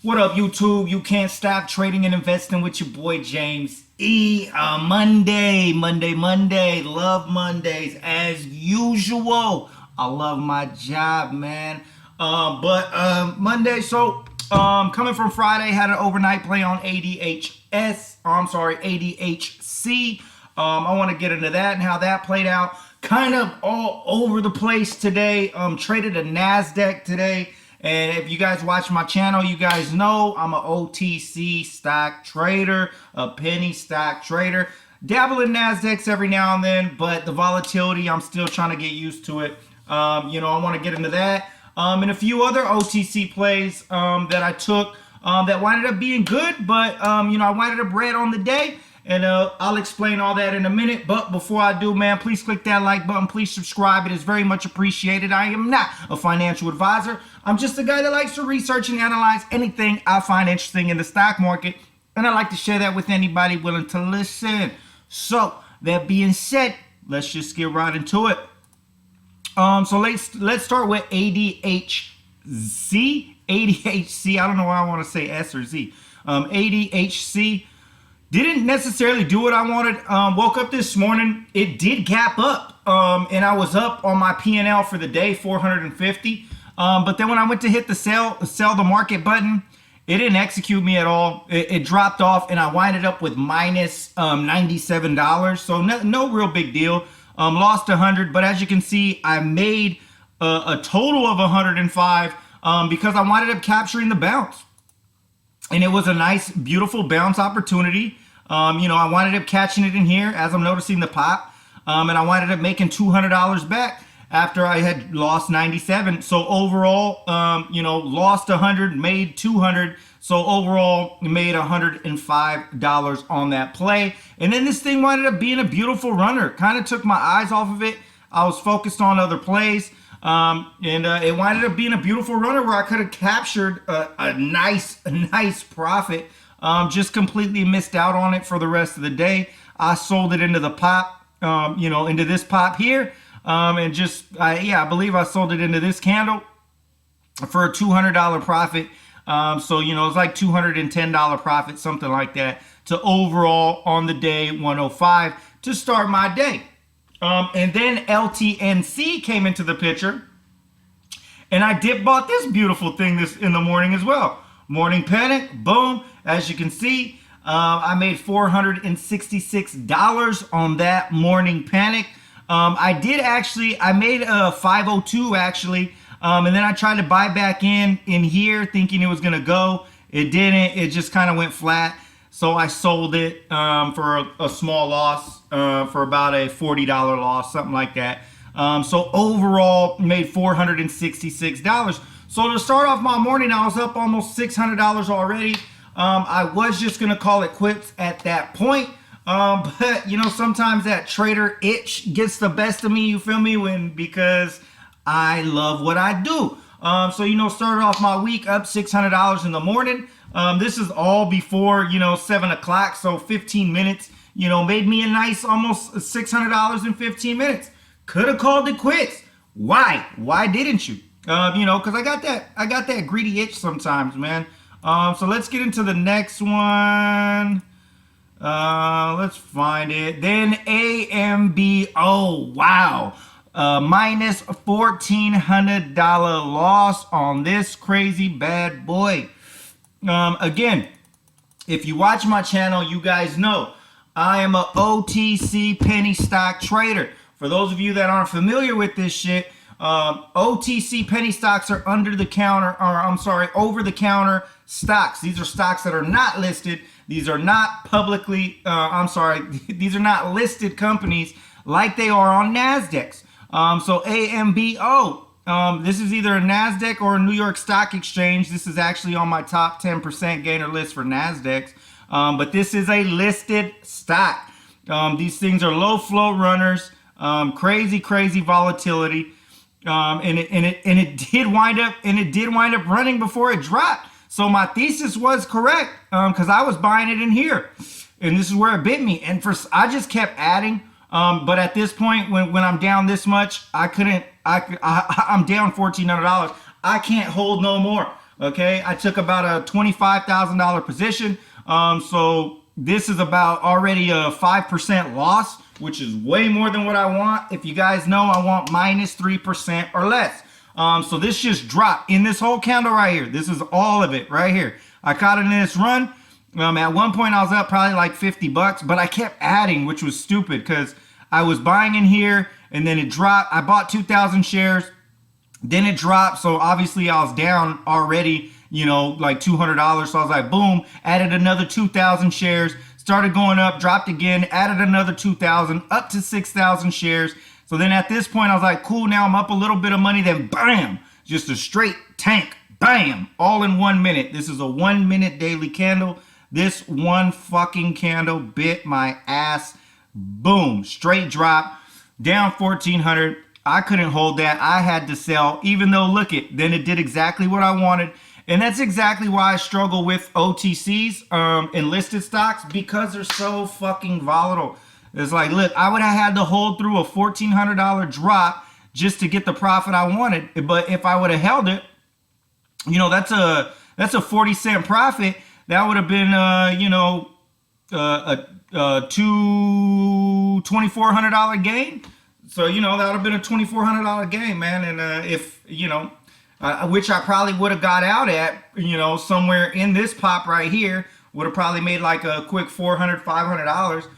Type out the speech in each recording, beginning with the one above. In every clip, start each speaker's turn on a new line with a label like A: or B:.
A: What up, YouTube? You can't stop trading and investing with your boy James E. Monday. Love Mondays as usual. I love my job, man. Monday. Coming from Friday, had an overnight play on ADHC. I want to get into that and how that played out. Kind of all over the place today. Traded a Nasdaq today. And if you guys watch my channel, you guys know I'm an OTC stock trader, a penny stock trader. Dabble in Nasdaqs every now and then, but the volatility, I'm still trying to get used to it. I want to get into that. And a few other OTC plays that I took that winded up being good, but I winded up red on the day. And I'll explain all that in a minute. But before I do, man, please click that like button. Please subscribe. It is very much appreciated. I am not a financial advisor. I'm just a guy that likes to research and analyze anything I find interesting in the stock market. And I like to share that with anybody willing to listen. So, that being said, let's just get right into it. So let's start with ADHC. ADHC. I don't know why I want to say S or Z. ADHC. Didn't necessarily do what I wanted. Woke up this morning. It did gap up. And I was up on my P&L for the day, 450. But then when I went to hit the sell the market button, it didn't execute me at all. It dropped off and I winded up with minus $97. So no real big deal. Lost 100, but as you can see, I made a total of 105 because I winded up capturing the bounce. And it was a nice, beautiful bounce opportunity. I winded up catching it in here as I'm noticing the pop. And I winded up making $200 back after I had lost 97. So overall, lost 100, made 200. So overall, made $105 on that play. And then this thing winded up being a beautiful runner. Kind of took my eyes off of it. I was focused on other plays. It winded up being a beautiful runner where I could have captured a nice profit. Just completely missed out on it for the rest of the day. I sold it into the pop, into this pop here. I believe I sold it into this candle for a $200 profit. It's like $210 profit, something like that, to overall on the day 105 to start my day. And then LTNC came into the picture, and I bought this beautiful thing in the morning as well. Morning panic, boom. As you can see, I made $466 on that morning panic. I made a 502 actually, and then I tried to buy back in here thinking it was gonna go. It didn't. It just kind of went flat. So I sold it for a small loss, for about a $40 loss, something like that. So overall, made $466. So to start off my morning, I was up almost $600 already. I was just going to call it quits at that point. But, sometimes that trader itch gets the best of me, you feel me? Because I love what I do. Started off my week up $600 in the morning. This is all before, 7 o'clock. So 15 minutes, made me a nice almost $600 in 15 minutes. Could have called it quits. Why? Why didn't you? Because I got that greedy itch sometimes, man. So let's get into the next one. Let's find it. Then AMBO. Wow. Minus $1,400 loss on this crazy bad boy. Again, if you watch my channel, you guys know I am a OTC penny stock trader. For those of you that aren't familiar with this shit, OTC penny stocks are over the counter stocks. These are stocks that are not listed. These are not these are not listed companies like they are on Nasdaqs. So AMBO, this is either a Nasdaq or a New York Stock Exchange. This is actually on my top 10% gainer list for Nasdaqs. But this is a listed stock. These things are low float runners, crazy volatility. And it did wind up running before it dropped. So my thesis was correct, because I was buying it in here, and this is where it bit me. And I just kept adding. But at this point, when I'm down this much, I'm down $1,400. I can't hold no more. Okay, I took about a $25,000 position. So this is about already a 5% loss, which is way more than what I want. If you guys know, I want -3% or less. So this just dropped in this whole candle right here. This is all of it right here. I caught it in this run. At one point I was up probably like 50 bucks, but I kept adding, which was stupid because I was buying in here and then it dropped. I bought 2,000 shares, then it dropped. So obviously I was down already, you know, like $200. So I was like, boom, added another 2,000 shares, started going up, dropped again, added another 2,000, up to 6,000 shares. So then at this point I was like, cool, now I'm up a little bit of money, then bam, just a straight tank, bam, all in 1 minute. This is a 1 minute daily candle. This one fucking candle bit my ass. Boom, straight drop, down 1,400. I couldn't hold that. I had to sell, even though, look it, then it did exactly what I wanted. And that's exactly why I struggle with OTCs and listed stocks, because they're so fucking volatile. It's like, look, I would have had to hold through a $1,400 drop just to get the profit I wanted. But if I would have held it, you know, that's a 40-cent profit. That would have been, you know, a $2,400 gain. So, you know, that would have been a $2,400 gain, man. And if, you know, which I probably would have got out at, you know, somewhere in this pop right here, would have probably made like a quick $400, $500.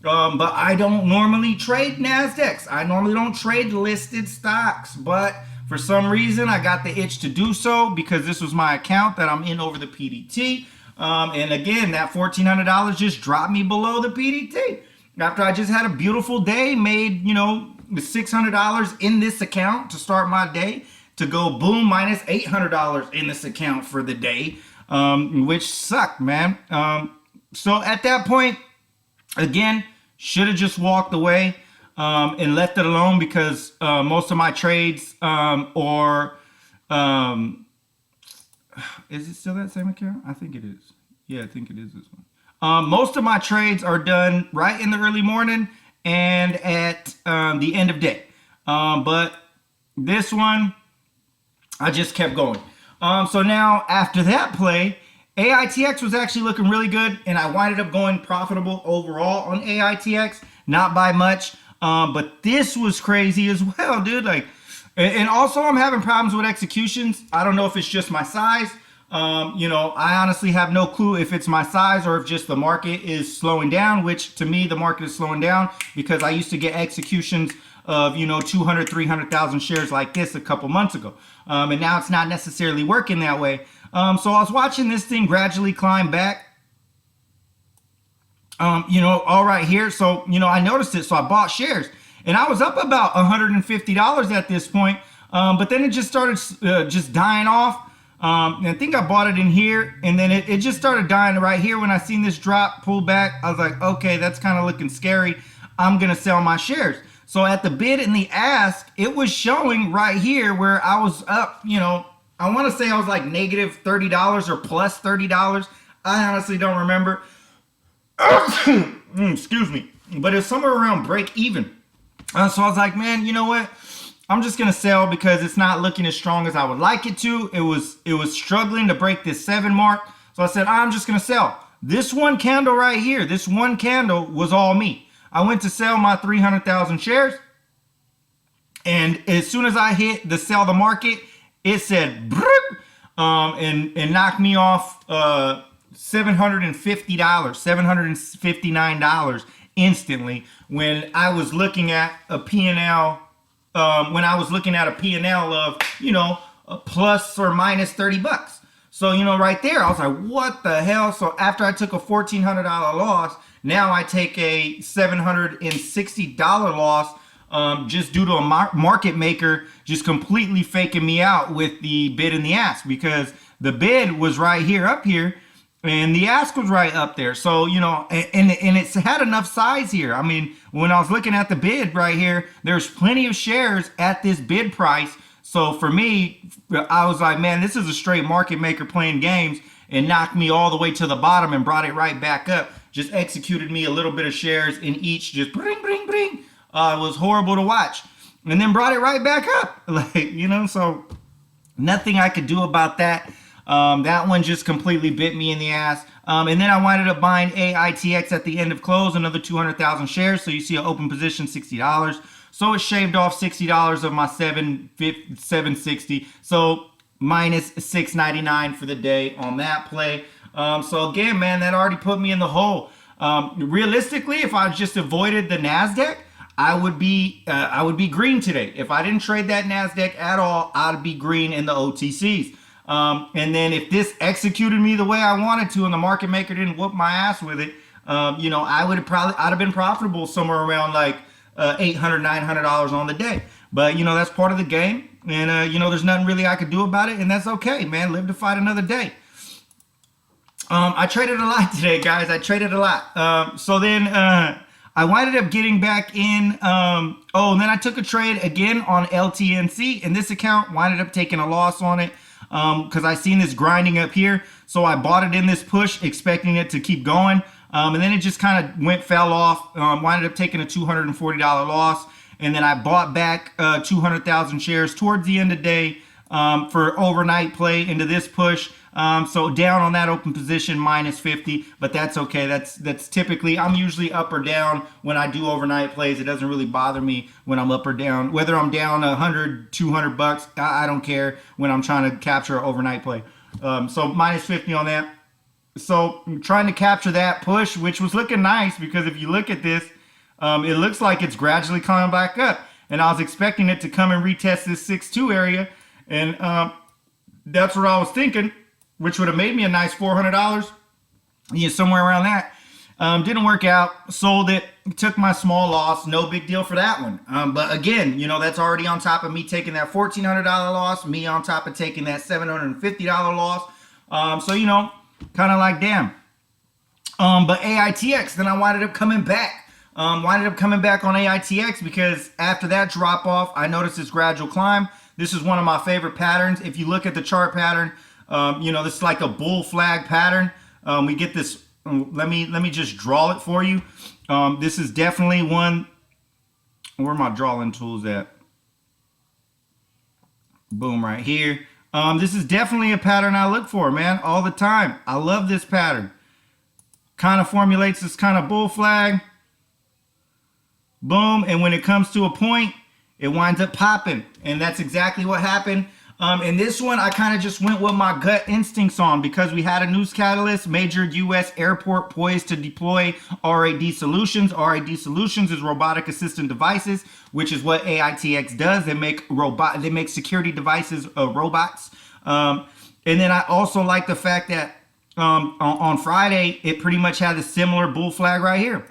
A: But I don't normally trade Nasdaqs. I normally don't trade listed stocks. But for some reason, I got the itch to do so because this was my account that I'm in over the PDT. And again, that $1,400 just dropped me below the PDT. After I just had a beautiful day, made, you know, $600 in this account to start my day, to go boom, minus $800 in this account for the day, which sucked, man. So at that point, again, should have just walked away and left it alone, because most of my trades is it still that same account? I think it is. Yeah, I think it is this one. Most of my trades are done right in the early morning and at the end of day. But this one, I just kept going. So now after that play, AITX was actually looking really good, and I winded up going profitable overall on AITX, not by much. But this was crazy as well, dude. Like, and also I'm having problems with executions. I don't know if it's just my size. You know, I honestly have no clue if it's my size or if just the market is slowing down, which to me, the market is slowing down because I used to get executions of, you know, 200, 300,000 shares like this a couple months ago. And now it's not necessarily working that way. So I was watching this thing gradually climb back, you know, all right here. So, you know, I noticed it. So I bought shares and I was up about $150 at this point. But then it just started just dying off. And I think I bought it in here, and then it just started dying right here when I seen this drop pull back. I was like, okay, that's kind of looking scary. I'm going to sell my shares. So at the bid and the ask, it was showing right here where I was up, you know, I want to say I was like negative $30 or plus $30. I honestly don't remember. Excuse me. But it's somewhere around break even. So I was like, man, you know what? I'm just going to sell because it's not looking as strong as I would like it to. It was struggling to break this 7 mark. So I said, I'm just going to sell. This one candle right here, this one candle was all me. I went to sell my 300,000 shares. And as soon as I hit the sell the market, it said, and knocked me off $750, $759 instantly when I was looking at a P&L. When I was looking at a P&L of, you know, a plus or minus 30 bucks. So, you know, right there, I was like, what the hell? So after I took a $1,400 loss, now I take a $760 loss just due to a market maker just completely faking me out with the bid and the ask, because the bid was right here, up here, and the ask was right up there. So, you know, and it's had enough size here. I mean, when I was looking at the bid right here, there's plenty of shares at this bid price. So for me, I was like, man, this is a straight market maker playing games, and knocked me all the way to the bottom and brought it right back up. Just executed me a little bit of shares in each, just bring, bring, bring. It was horrible to watch. And then brought it right back up. Like, you know, so nothing I could do about that. That one just completely bit me in the ass. And then I winded up buying AITX at the end of close, another 200,000 shares. So you see an open position, $60. So it shaved off $60 of my 760. So minus $6.99 for the day on that play. So again, man, that already put me in the hole. Realistically, if I just avoided the Nasdaq, I would be green today. If I didn't trade that Nasdaq at all, I'd be green in the OTCs. And then if this executed me the way I wanted to, and the market maker didn't whoop my ass with it, you know, I'd have been profitable somewhere around like $800, $900 on the day. But you know, that's part of the game, and you know, there's nothing really I could do about it, and that's okay, man. Live to fight another day. I traded a lot today, guys. I traded a lot. So then I winded up getting back in. And then I took a trade again on LTNC, and this account winded up taking a loss on it because I seen this grinding up here. So I bought it in this push, expecting it to keep going. And then it just kind of fell off, winded up taking a $240 loss. And then I bought back 200,000 shares towards the end of the day for overnight play into this push. So down on that open position, minus 50, but that's okay. That's typically, I'm usually up or down when I do overnight plays. It doesn't really bother me when I'm up or down. Whether I'm down 100, 200 bucks, I don't care when I'm trying to capture an overnight play. So minus 50 on that. So I'm trying to capture that push, which was looking nice because if you look at this, it looks like it's gradually coming back up. And I was expecting it to come and retest this 6.2 area. And that's what I was thinking, which would have made me a nice $400. Yeah, somewhere around that. Didn't work out. Sold it. Took my small loss. No big deal for that one. But again, you know, that's already on top of me taking that $1,400 loss. Me on top of taking that $750 loss. So, you know, kind of like, damn. But AITX, then I winded up coming back. On AITX because after that drop off, I noticed this gradual climb. This is one of my favorite patterns. If you look at the chart pattern, you know, this is like a bull flag pattern. We get this, let me just draw it for you. This is definitely one, where are my drawing tools at? Boom, right here. This is definitely a pattern I look for, man, all the time. I love this pattern. Kind of formulates this kind of bull flag. Boom, and when it comes to a point, it winds up popping, and that's exactly what happened. In this one, I kind of just went with my gut instincts on because we had a news catalyst, major U.S. airport poised to deploy RAD Solutions. RAD Solutions is robotic assistant devices, which is what AITX does. They make security devices, robots. And then I also like the fact that on Friday, it pretty much had a similar bull flag right here.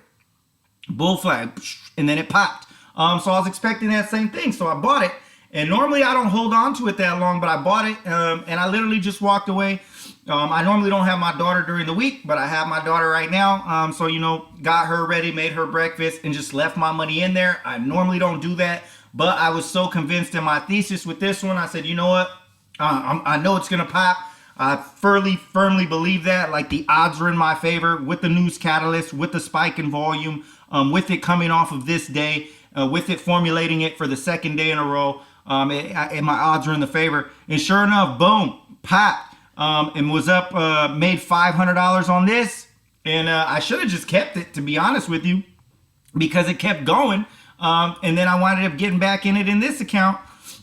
A: Bull flag, and then it popped. So I was expecting that same thing, so I bought it. And normally I don't hold on to it that long, but I bought it, and I literally just walked away. I normally don't have my daughter during the week, but I have my daughter right now. So, you know, got her ready, made her breakfast, and just left my money in there. I normally don't do that, but I was so convinced in my thesis with this one. I said, you know what? I know it's going to pop. I firmly believe that. Like, the odds are in my favor with the news catalyst, with the spike in volume, with it coming off of this day, with it formulating it for the second day in a row. And my odds are in the favor. And sure enough, boom, popped, and was up, made $500 on this. And I should have just kept it, to be honest with you, because it kept going. And then I winded up getting back in it in this account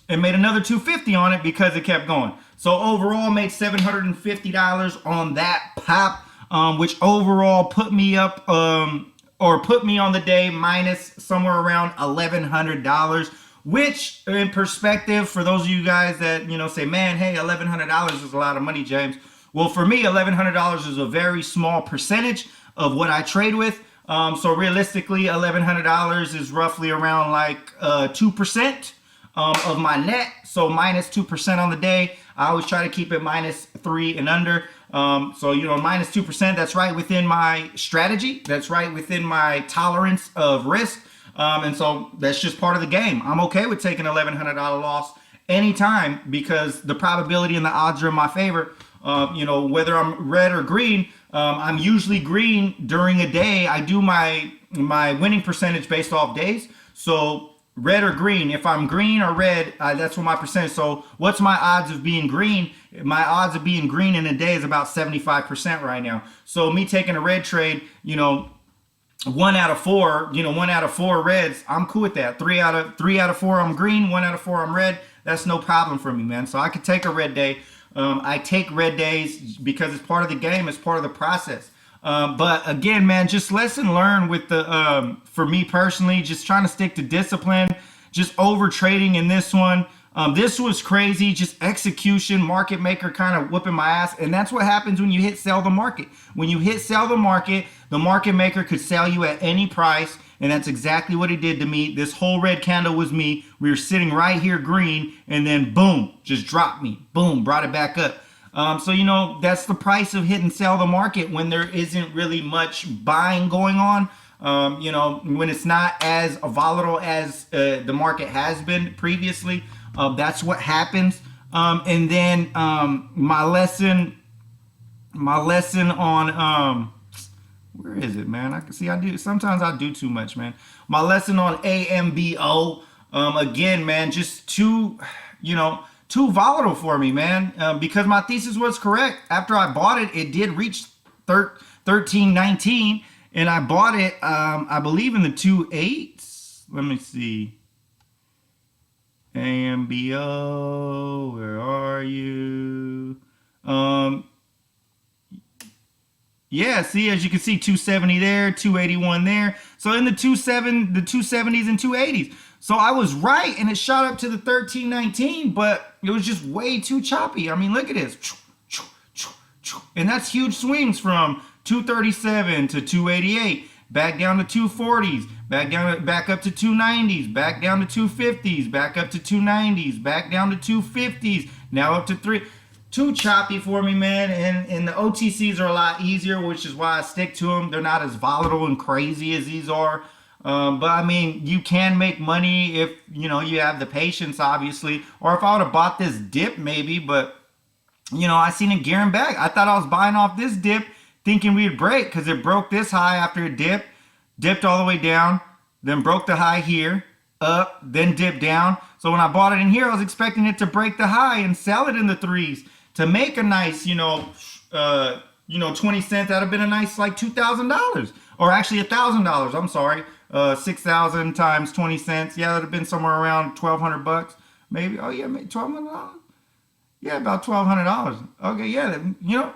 A: and made another $250 on it because it kept going. So overall, made $750 on that pop, which overall put me up, or put me on the day minus somewhere around $1,100. Which, in perspective, for those of you guys that, you know, say, man, hey, $1,100 is a lot of money, James. Well, for me, $1,100 is a very small percentage of what I trade with. So realistically, $1,100 is roughly around like 2% of my net. So minus 2% on the day. I always try to keep it minus 3 and under. So, you know, minus 2%, that's right within my strategy. That's right within my tolerance of risk. And so that's just part of the game. I'm okay with taking $1,100 loss anytime because the probability and the odds are in my favor. You know, whether I'm red or green, I'm usually green during a day. I do my winning percentage based off days. So red or green. If I'm green or red, that's what my percentage. So what's my odds of being green? My odds of being green in a day is about 75% right now. So me taking a red trade, 1 out of 4, 1 out of 4 reds, I'm cool with that. 3 out of 4 I'm green, 1 out of 4 I'm red. That's no problem for me, man. So I could take a red day. I take red days because it's part of the game. It's part of the process. But again, man, just lesson learned with the, for me personally, just trying to stick to discipline, just over trading in this one. This was crazy, just execution, market maker kind of whooping my ass. And that's what happens when you hit sell the market. When you hit sell the market maker could sell you at any price. And that's exactly what he did to me. This whole red candle was me. We were sitting right here green, and then boom, just dropped me. Boom, brought it back up. So, that's the price of hit and sell the market when there isn't really much buying going on. When it's not as volatile as the market has been previously. That's what happens. And then my lesson on where is it, man? I can see sometimes I do too much, man. My lesson on AMBO, again, man, just too volatile for me, man. Because my thesis was correct. After I bought it, it did reach 13.19, and I bought it, I believe, in the 2.8s. Let me see. AMBO, where are you? Yeah, see, as you can see, 270 there, 281 there. So in the 270s and 280s. So I was right, and it shot up to the 13.19, but it was just way too choppy. I mean, look at this. And that's huge swings from 237 to 288, back down to 240s, back up to 290s, back down to 250s, back up to 290s, back down to 250s, now up to 3. Too choppy for me, man. And the OTCs are a lot easier, which is why I stick to them. They're not as volatile and crazy as these are. But I mean, you can make money if, you have the patience, obviously. Or if I would have bought this dip, maybe. But, I seen it gearing back. I thought I was buying off this dip thinking we'd break because it broke this high after it dipped all the way down, then broke the high here, up, then dipped down. So when I bought it in here, I was expecting it to break the high and sell it in the 3s. To make a nice, 20 cents, that'd have been a nice like $2,000, or actually $1,000. I'm sorry, 6,000 times 20 cents. Yeah, that'd have been somewhere around $1,200, maybe. Oh yeah, maybe $1,200. Yeah, about $1,200. Okay, yeah,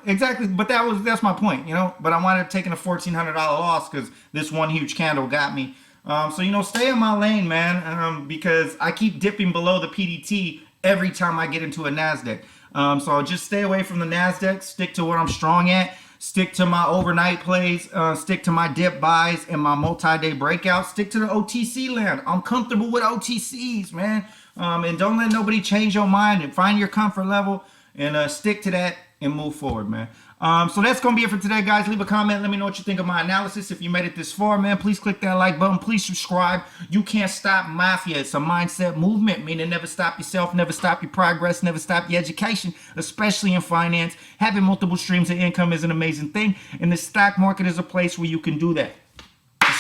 A: exactly. But that's my point, But I wound up taking a $1,400 loss because this one huge candle got me. So stay in my lane, man, because I keep dipping below the PDT every time I get into a Nasdaq. So I'll just stay away from the Nasdaq, stick to what I'm strong at, stick to my overnight plays, stick to my dip buys and my multi-day breakouts, stick to the OTC land. I'm comfortable with OTCs, man. And don't let nobody change your mind, and find your comfort level and stick to that and move forward, man. So that's going to be it for today, guys. Leave a comment. Let me know what you think of my analysis. If you made it this far, man, please click that like button. Please subscribe. You can't stop mafia. It's a mindset movement, meaning never stop yourself, never stop your progress, never stop your education, especially in finance. Having multiple streams of income is an amazing thing, and the stock market is a place where you can do that.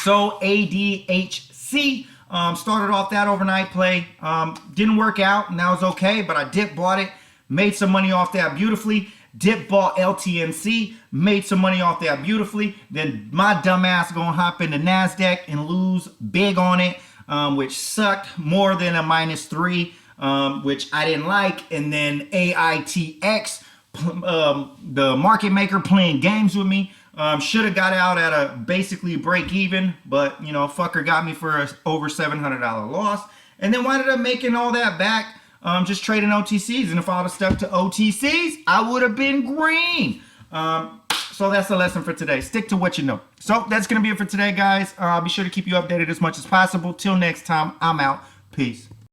A: So ADHC, started off that overnight play. Didn't work out, and that was okay, but I dip bought it, made some money off that beautifully. Dip bought LTNC, made some money off that beautifully. Then my dumb ass gonna hop into Nasdaq and lose big on it, which sucked, more than a -3, which I didn't like. And then AITX, the market maker, playing games with me. Should have got out at a basically break even, but fucker got me for a over $700 loss, and then winded up making all that back. Just trading OTCs, and if I would have stuck to OTCs, I would have been green. So that's the lesson for today. Stick to what you know. So that's going to be it for today, guys. Be sure to keep you updated as much as possible. Till next time, I'm out. Peace.